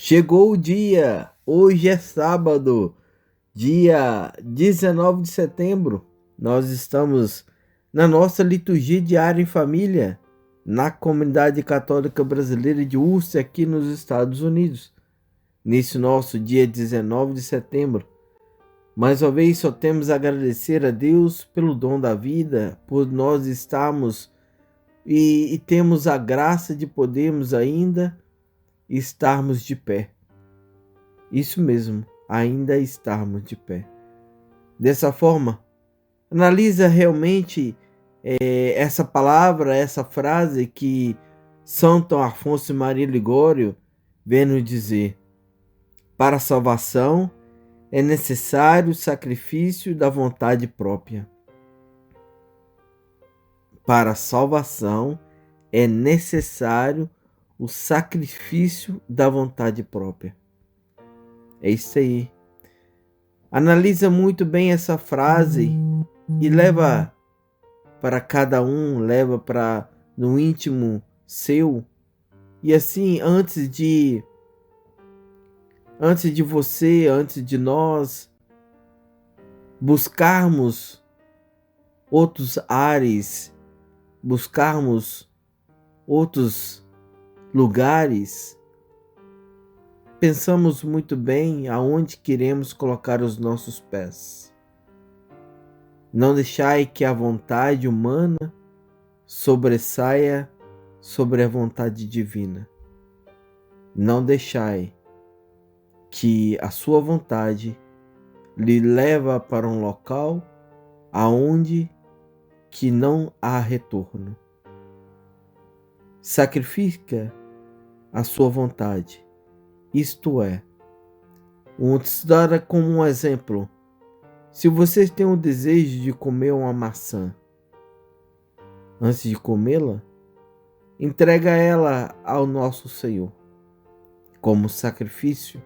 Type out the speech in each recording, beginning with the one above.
Chegou o dia, hoje é sábado, dia 19 de setembro. Nós estamos na nossa liturgia diária em família, na comunidade católica brasileira de Ulster, aqui nos Estados Unidos. Nesse nosso dia 19 de setembro, mais uma vez só temos a agradecer a Deus pelo dom da vida, por nós estarmos e temos a graça de podermos ainda estarmos de pé. Isso mesmo, ainda estarmos de pé. Dessa forma, analisa realmente essa palavra, essa frase que Santo Afonso Maria Ligório vem nos dizer: para a salvação é necessário o sacrifício da vontade própria. Para a salvação é necessário o sacrifício da vontade própria. É isso aí. Analisa muito bem essa frase e leva para cada um, leva para no íntimo seu. E assim, antes de você, antes de nós buscarmos outros ares, buscarmos outros lugares, pensamos muito bem aonde queremos colocar os nossos pés. Não deixai que a vontade humana sobressaia sobre a vontade divina. Não deixai que a sua vontade lhe leve para um local aonde que não há retorno. Sacrifica a sua vontade. Isto é, vamos dar como um exemplo. Se você tem o desejo de comer uma maçã, antes de comê-la, entrega ela ao nosso Senhor como sacrifício.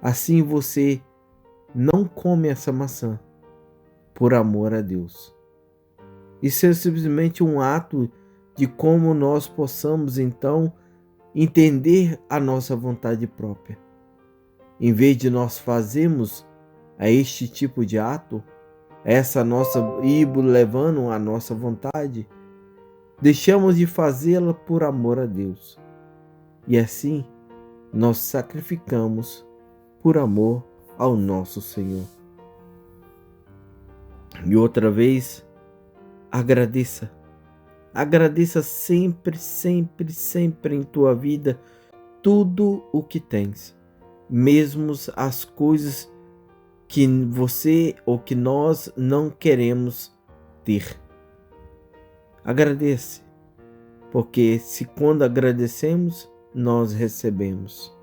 Assim você não come essa maçã por amor a Deus. Isso é simplesmente um ato de como nós possamos então entender a nossa vontade própria. Em vez de nós fazermos a este tipo de ato, essa nossa ir levando a nossa vontade, deixamos de fazê-la por amor a Deus. E assim nós sacrificamos por amor ao nosso Senhor. E outra vez, agradeça. Agradeça sempre, sempre, sempre em tua vida tudo o que tens, mesmo as coisas que você ou que nós não queremos ter. Agradeça, porque se quando agradecemos, nós recebemos.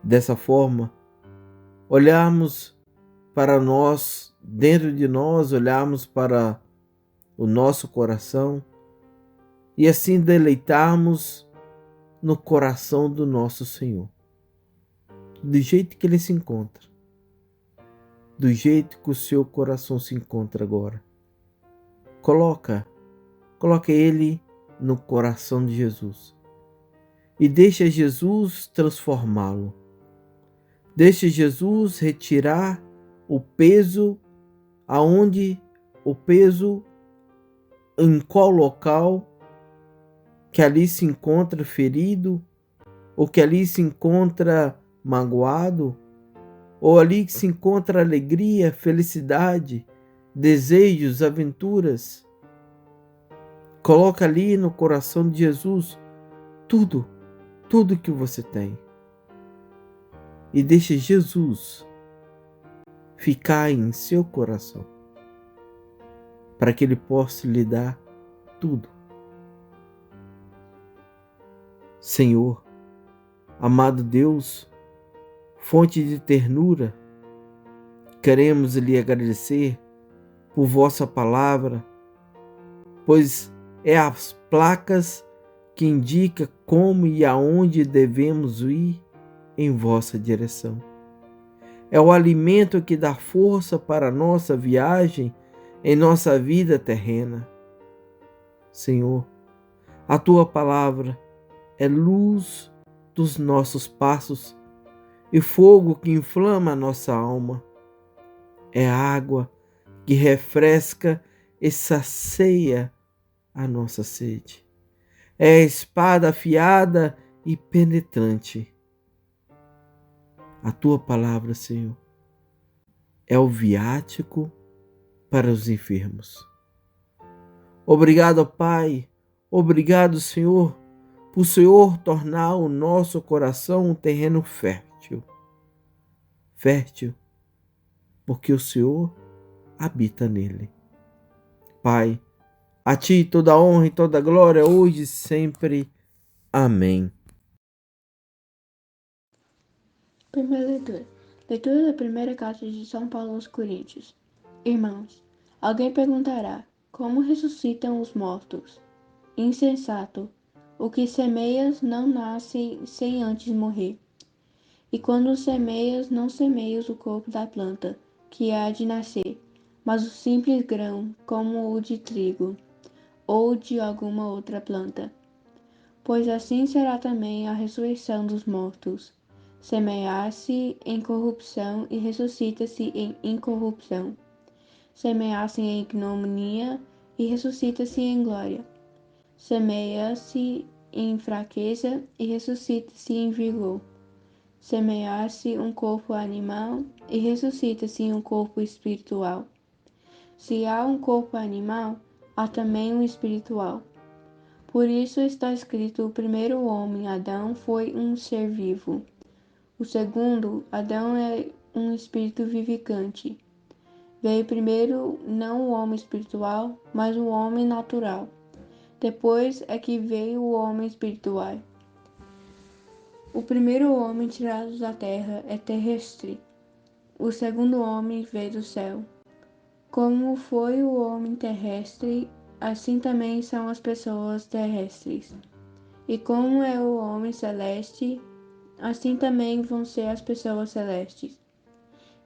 Dessa forma, olharmos para nós, dentro de nós, olharmos para o nosso coração e assim deleitarmos no coração do nosso Senhor, do jeito que Ele se encontra, do jeito que o seu coração se encontra agora. Coloca Ele no coração de Jesus e deixa Jesus transformá-lo. Deixa Jesus retirar o peso em qual local que ali se encontra ferido, ou que ali se encontra magoado, ou ali que se encontra alegria, felicidade, desejos, aventuras. Coloca ali no coração de Jesus tudo que você tem. E deixa Jesus ficar em seu coração, para que Ele possa lhe dar tudo. Senhor, amado Deus, fonte de ternura, queremos lhe agradecer por vossa palavra, pois é as placas que indica como e aonde devemos ir em vossa direção. É o alimento que dá força para a nossa viagem em nossa vida terrena. Senhor, a tua palavra é luz dos nossos passos e fogo que inflama a nossa alma. É água que refresca e sacia a nossa sede. É a espada afiada e penetrante. A tua palavra, Senhor, é o viático para os enfermos. Obrigado, Pai. Obrigado, Senhor, por o Senhor tornar o nosso coração um terreno fértil. Fértil, porque o Senhor habita nele. Pai, a Ti toda a honra e toda a glória, hoje e sempre. Amém. Primeira leitura. Leitura da primeira carta de São Paulo aos Coríntios. Irmãos, alguém perguntará, como ressuscitam os mortos? Insensato! O que semeias não nasce sem antes morrer. E quando semeias, não semeias o corpo da planta, que há de nascer, mas o simples grão, como o de trigo, ou de alguma outra planta. Pois assim será também a ressurreição dos mortos. Semeia-se em corrupção e ressuscita-se em incorrupção. Semeia-se em ignomínia e ressuscita-se em glória. Semeia-se em fraqueza e ressuscita-se em vigor. Semeia-se um corpo animal e ressuscita-se em um corpo espiritual. Se há um corpo animal, há também um espiritual. Por isso está escrito: o primeiro homem, Adão, foi um ser vivo. O segundo, Adão, é um espírito vivificante. Veio primeiro não o homem espiritual, mas o homem natural. Depois é que veio o homem espiritual. O primeiro homem tirado da terra é terrestre. O segundo homem veio do céu. Como foi o homem terrestre, assim também são as pessoas terrestres. E como é o homem celeste, assim também vão ser as pessoas celestes.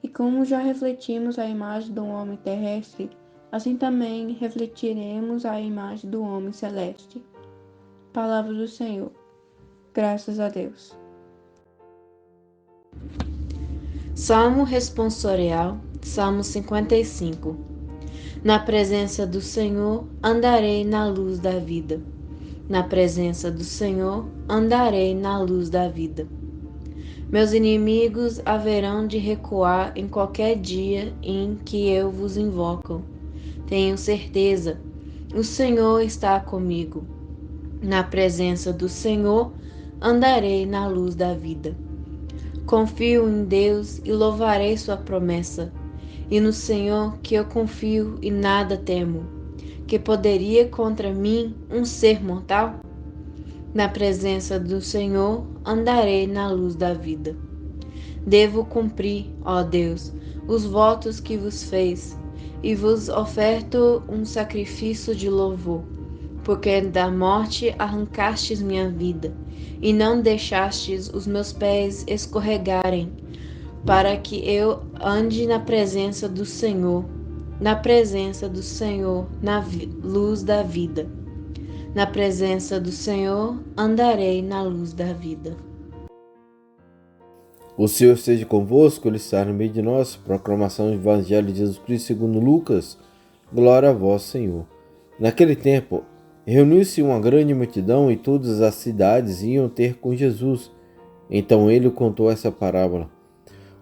E como já refletimos a imagem do homem terrestre, assim também refletiremos a imagem do homem celeste. Palavra do Senhor. Graças a Deus. Salmo responsorial, Salmo 55. Na presença do Senhor andarei na luz da vida. Na presença do Senhor andarei na luz da vida. Meus inimigos haverão de recuar em qualquer dia em que eu vos invoco. Tenho certeza, o Senhor está comigo. Na presença do Senhor andarei na luz da vida. Confio em Deus e louvarei sua promessa, e no Senhor que eu confio e nada temo. Que poderia contra mim um ser mortal? Na presença do Senhor andarei na luz da vida. Devo cumprir, ó Deus, os votos que vos fez, e vos oferto um sacrifício de louvor, porque da morte arrancastes minha vida, e não deixastes os meus pés escorregarem, para que eu ande na presença do Senhor, na luz da vida. Na presença do Senhor andarei na luz da vida. O Senhor esteja convosco, Ele está no meio de nós. Proclamação do Evangelho de Jesus Cristo segundo Lucas. Glória a vós, Senhor. Naquele tempo, reuniu-se uma grande multidão e todas as cidades iam ter com Jesus. Então ele contou essa parábola.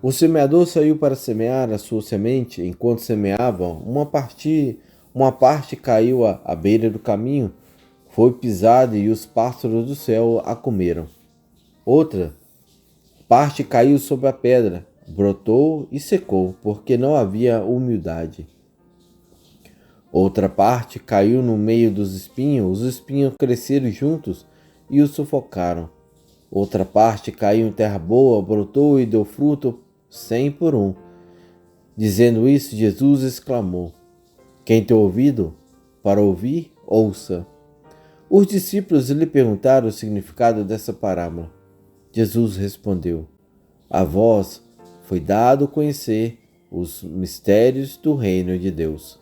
O semeador saiu para semear a sua semente. Enquanto semeava, uma parte caiu à beira do caminho, foi pisada e os pássaros do céu a comeram. Outra parte caiu sobre a pedra, brotou e secou, porque não havia umidade. Outra parte caiu no meio dos espinhos, os espinhos cresceram juntos e o sufocaram. Outra parte caiu em terra boa, brotou e deu fruto 100 por 1. Dizendo isso, Jesus exclamou: Quem tem ouvido para ouvir, ouça. Os discípulos lhe perguntaram o significado dessa parábola. Jesus respondeu: A vós foi dado conhecer os mistérios do reino de Deus,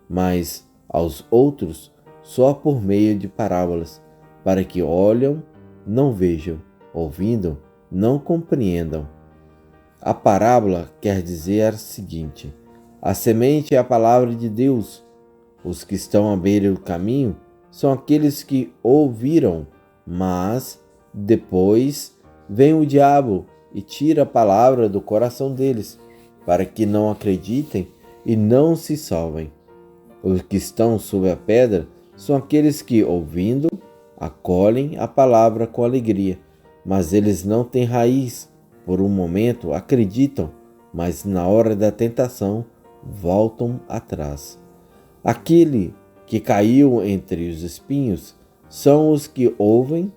mas aos outros só por meio de parábolas, para que olham, não vejam, ouvindo, não compreendam. A parábola quer dizer o seguinte: a semente é a palavra de Deus. Os que estão à beira do caminho são aqueles que ouviram, mas depois vem o diabo e tira a palavra do coração deles, para que não acreditem e não se salvem. Os que estão sob a pedra são aqueles que, ouvindo, acolhem a palavra com alegria, mas eles não têm raiz. Por um momento acreditam, mas na hora da tentação voltam atrás. Aquele que caiu entre os espinhos são os que ouvem,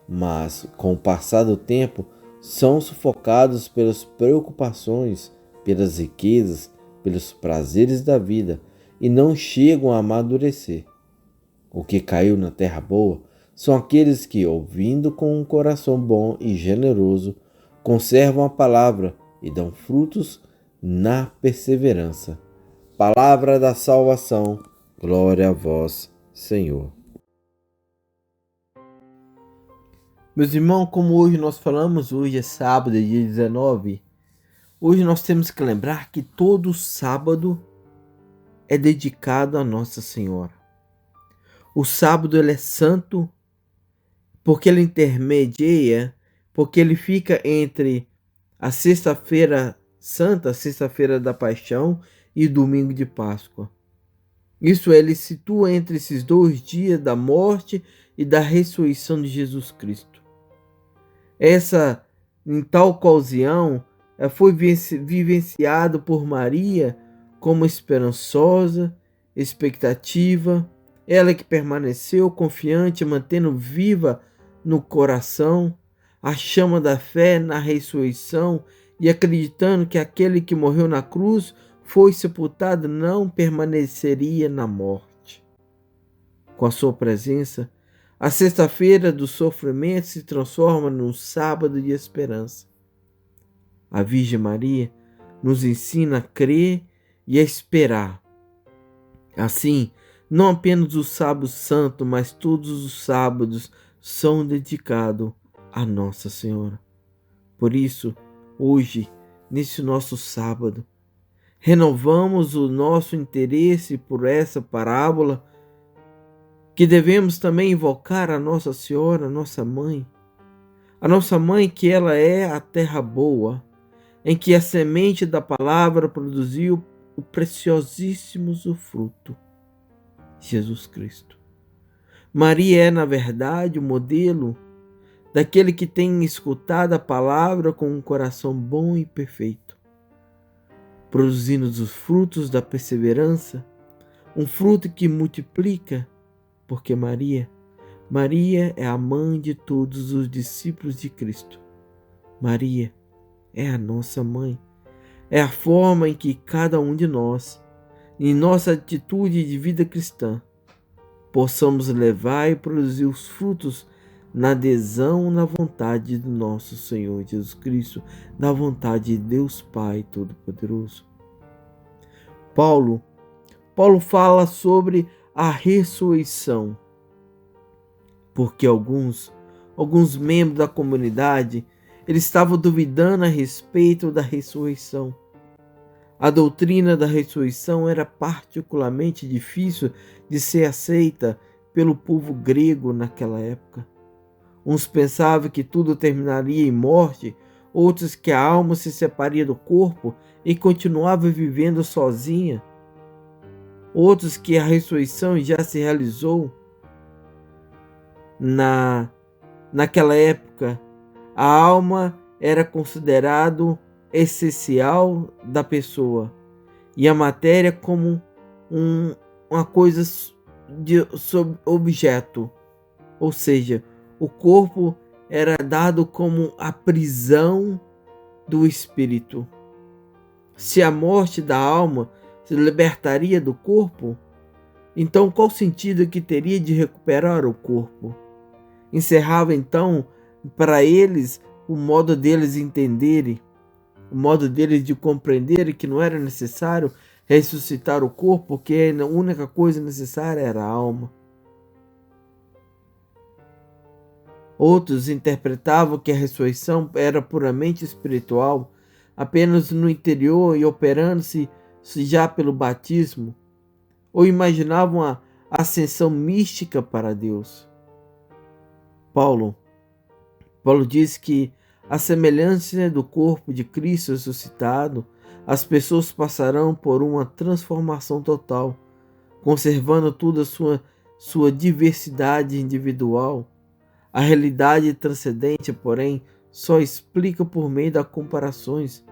mas com o passar do tempo são sufocados pelas preocupações, pelas riquezas, pelos prazeres da vida e não chegam a amadurecer. O que caiu na terra boa são aqueles que, ouvindo com um coração bom e generoso, conservam a palavra e dão frutos na perseverança. Palavra da salvação, glória a vós, Senhor. Meus irmãos, como hoje nós falamos, hoje é sábado, dia 19, hoje nós temos que lembrar que todo sábado é dedicado a Nossa Senhora. O sábado ele é santo porque ele intermedia, porque ele fica entre a sexta-feira santa, a sexta-feira da paixão e domingo de Páscoa. Isso ele situa entre esses 2 dias da morte e da ressurreição de Jesus Cristo. Em tal ocasião, foi vivenciado por Maria como esperançosa, expectativa, ela que permaneceu confiante, mantendo viva no coração a chama da fé na ressurreição e acreditando que aquele que morreu na cruz foi sepultado não permaneceria na morte. Com a sua presença, a sexta-feira do sofrimento se transforma num sábado de esperança. A Virgem Maria nos ensina a crer e a esperar. Assim, não apenas o sábado santo, mas todos os sábados são dedicados a Nossa Senhora. Por isso, hoje, nesse nosso sábado, renovamos o nosso interesse por essa parábola, que devemos também invocar a Nossa Senhora, a nossa mãe que ela é a terra boa, em que a semente da palavra produziu o preciosíssimo fruto, Jesus Cristo. Maria é, na verdade, o modelo daquele que tem escutado a palavra com um coração bom e perfeito, produzindo os frutos da perseverança, um fruto que multiplica, porque Maria é a mãe de todos os discípulos de Cristo. Maria é a nossa mãe, é a forma em que cada um de nós, em nossa atitude de vida cristã, possamos levar e produzir os frutos na adesão na vontade do nosso Senhor Jesus Cristo, na vontade de Deus Pai Todo-Poderoso. Paulo fala sobre a ressurreição, porque alguns membros da comunidade eles estavam duvidando a respeito da ressurreição. A doutrina da ressurreição era particularmente difícil de ser aceita pelo povo grego naquela época. Uns pensavam que tudo terminaria em morte, outros que a alma se separaria do corpo e continuava vivendo sozinha. Outros que a ressurreição já se realizou. Naquela época, a alma era considerado essencial da pessoa e a matéria como uma coisa sob objeto, ou seja, o corpo era dado como a prisão do espírito. Se a morte da alma se libertaria do corpo, então qual sentido que teria de recuperar o corpo? Encerrava então para eles o modo deles entenderem, o modo deles de compreenderem que não era necessário ressuscitar o corpo, porque a única coisa necessária era a alma. Outros interpretavam que a ressurreição era puramente espiritual, apenas no interior e operando-se já pelo batismo, ou imaginavam a ascensão mística para Deus. Paulo diz que, à semelhança do corpo de Cristo ressuscitado, as pessoas passarão por uma transformação total, conservando toda a sua diversidade individual. A realidade transcendente, porém, só explica por meio das comparações.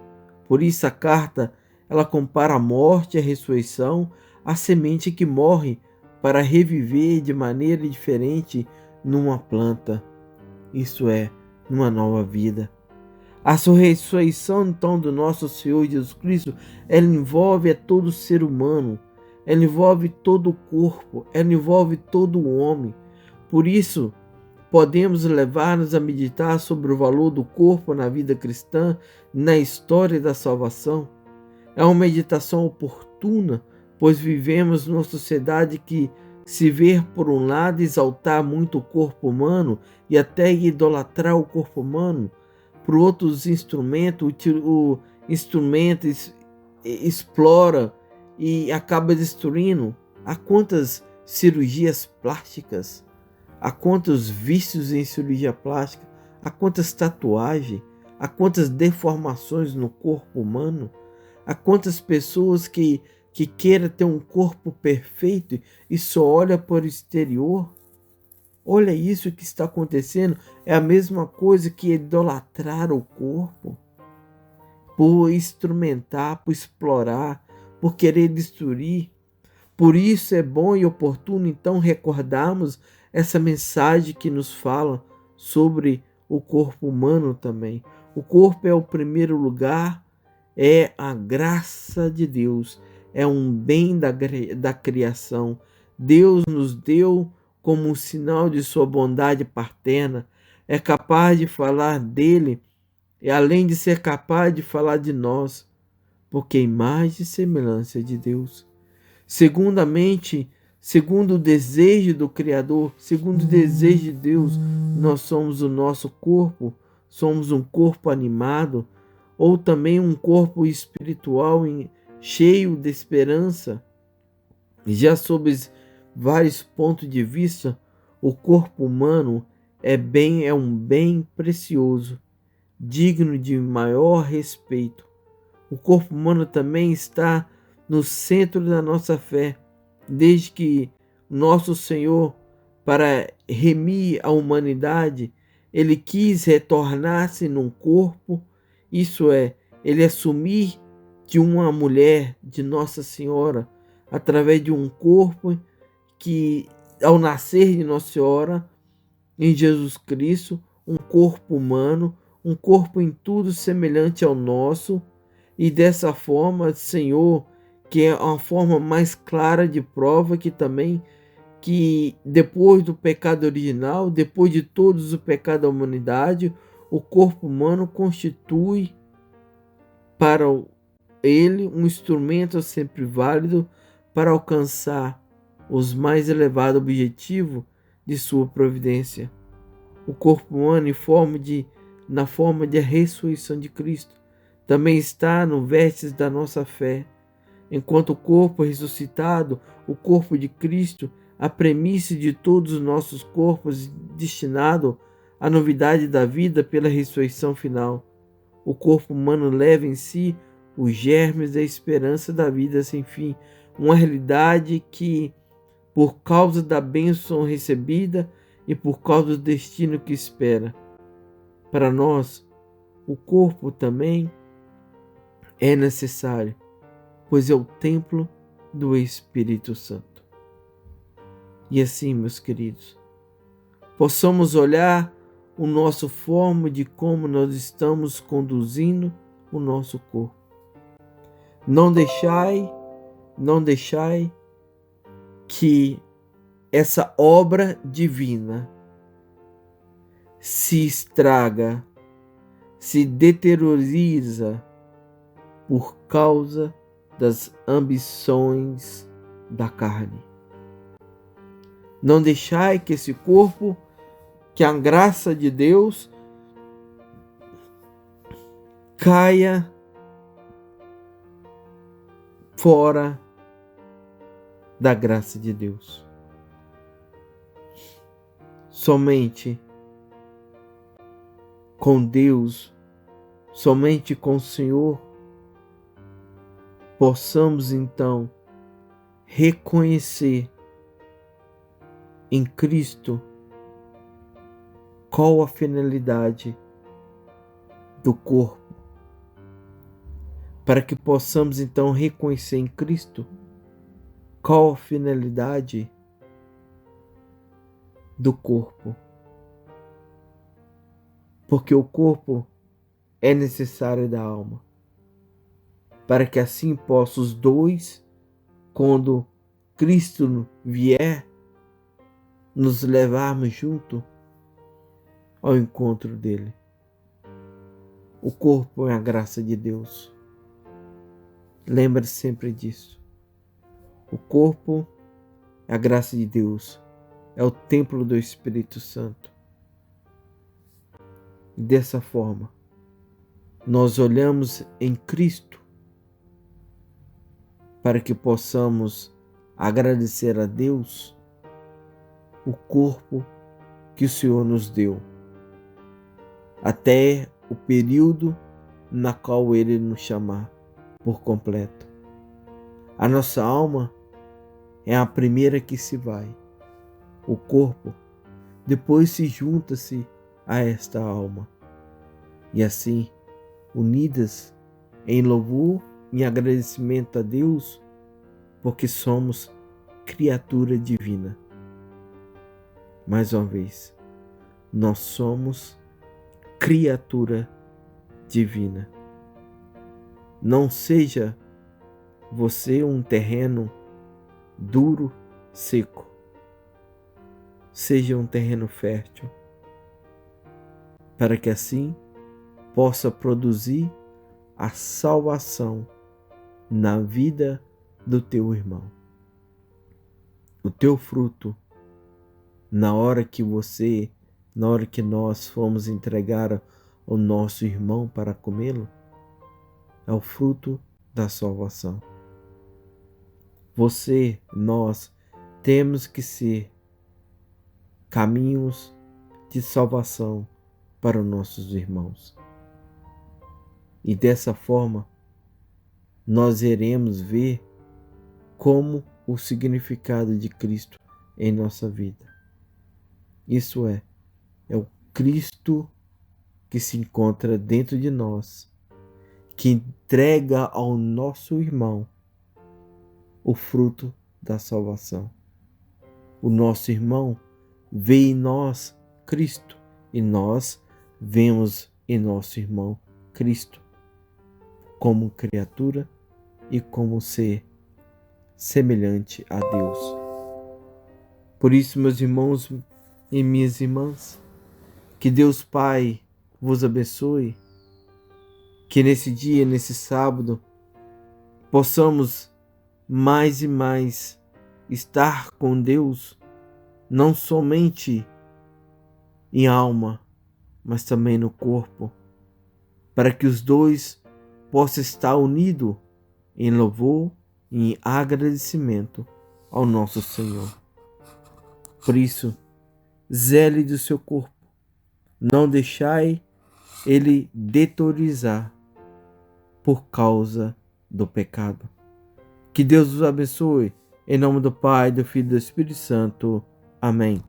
Por isso a carta, ela compara a morte e a ressurreição à semente que morre para reviver de maneira diferente numa planta, isto é, numa nova vida. A ressurreição, então, do nosso Senhor Jesus Cristo, ela envolve a todo ser humano, ela envolve todo o corpo, ela envolve todo o homem. Por isso, podemos levar-nos a meditar sobre o valor do corpo na vida cristã, na história da salvação. É uma meditação oportuna, pois vivemos numa sociedade que se vê, por um lado, exaltar muito o corpo humano e até idolatrar o corpo humano. Por outros instrumentos, o instrumento explora e acaba destruindo. Há quantas cirurgias plásticas, há quantos vícios em cirurgia plástica, há quantas tatuagens, há quantas deformações no corpo humano, há quantas pessoas que queiram ter um corpo perfeito e só olha para o exterior. Olha isso que está acontecendo, é a mesma coisa que idolatrar o corpo, por instrumentar, por explorar, por querer destruir. Por isso é bom e oportuno então recordarmos essa mensagem que nos fala sobre o corpo humano também. O corpo é o primeiro lugar, é a graça de Deus, é um bem da criação. Deus nos deu como um sinal de sua bondade paterna, é capaz de falar dele, e além de ser capaz de falar de nós, porque a imagem e semelhança de Deus. Segundamente, segundo o desejo do Criador, segundo o desejo de Deus, nós somos o nosso corpo, somos um corpo animado, ou também um corpo espiritual cheio de esperança. Já sob vários pontos de vista, o corpo humano é um bem precioso, digno de maior respeito. O corpo humano também está no centro da nossa fé, desde que nosso Senhor, para remir a humanidade, ele quis retornar-se num corpo, isso é, ele assumir de uma mulher, de Nossa Senhora, através de um corpo que, ao nascer de Nossa Senhora, em Jesus Cristo, um corpo humano, um corpo em tudo semelhante ao nosso, e dessa forma, Senhor, que é uma forma mais clara de prova que depois do pecado original, depois de todos os pecados da humanidade, o corpo humano constitui para ele um instrumento sempre válido para alcançar os mais elevados objetivos de sua providência. O corpo humano na forma de ressurreição de Cristo também está no vértice da nossa fé. Enquanto o corpo ressuscitado, o corpo de Cristo, a premissa de todos os nossos corpos destinado à novidade da vida pela ressurreição final. O corpo humano leva em si os germes da esperança da vida sem fim, uma realidade que, por causa da bênção recebida e por causa do destino que espera. Para nós, o corpo também é necessário, pois é o templo do Espírito Santo. E assim, meus queridos, possamos olhar o nosso forma de como nós estamos conduzindo o nosso corpo. Não deixai que essa obra divina se estraga, se deterioriza por causa das ambições da carne. Não deixai que esse corpo que a graça de Deus caia fora da graça de Deus. Somente com Deus, somente com o Senhor, possamos então reconhecer em Cristo qual a finalidade do corpo, para que possamos então reconhecer em Cristo qual a finalidade do corpo. Porque o corpo é necessário da alma, para que assim possam os dois, quando Cristo vier, nos levarmos junto ao encontro dele. O corpo é a graça de Deus. Lembre sempre disso. O corpo é a graça de Deus. É o templo do Espírito Santo. E dessa forma, nós olhamos em Cristo para que possamos agradecer a Deus o corpo que o Senhor nos deu, até o período na qual Ele nos chamar por completo. A nossa alma é a primeira que se vai. O corpo depois se junta-se a esta alma. E assim, unidas em louvor e agradecimento a Deus, porque somos criatura divina. Mais uma vez, nós somos criatura divina. Não seja você um terreno duro, seco. Seja um terreno fértil, para que assim possa produzir a salvação na vida do teu irmão. O teu fruto, na hora que nós formos entregar ao nosso irmão para comê-lo, é o fruto da salvação. Nós temos que ser caminhos de salvação para os nossos irmãos. E dessa forma, nós iremos ver como o significado de Cristo em nossa vida. Isso é o Cristo que se encontra dentro de nós, que entrega ao nosso irmão o fruto da salvação. O nosso irmão vê em nós Cristo e nós vemos em nosso irmão Cristo como criatura e como ser semelhante a Deus. Por isso, meus irmãos e minhas irmãs, que Deus Pai vos abençoe, que nesse dia, nesse sábado, possamos mais e mais estar com Deus, não somente em alma, mas também no corpo, para que os dois possam estar unidos em louvor e em agradecimento ao nosso Senhor. Por isso, zele do seu corpo, não deixai ele deteriorar por causa do pecado. Que Deus os abençoe, em nome do Pai, do Filho e do Espírito Santo. Amém.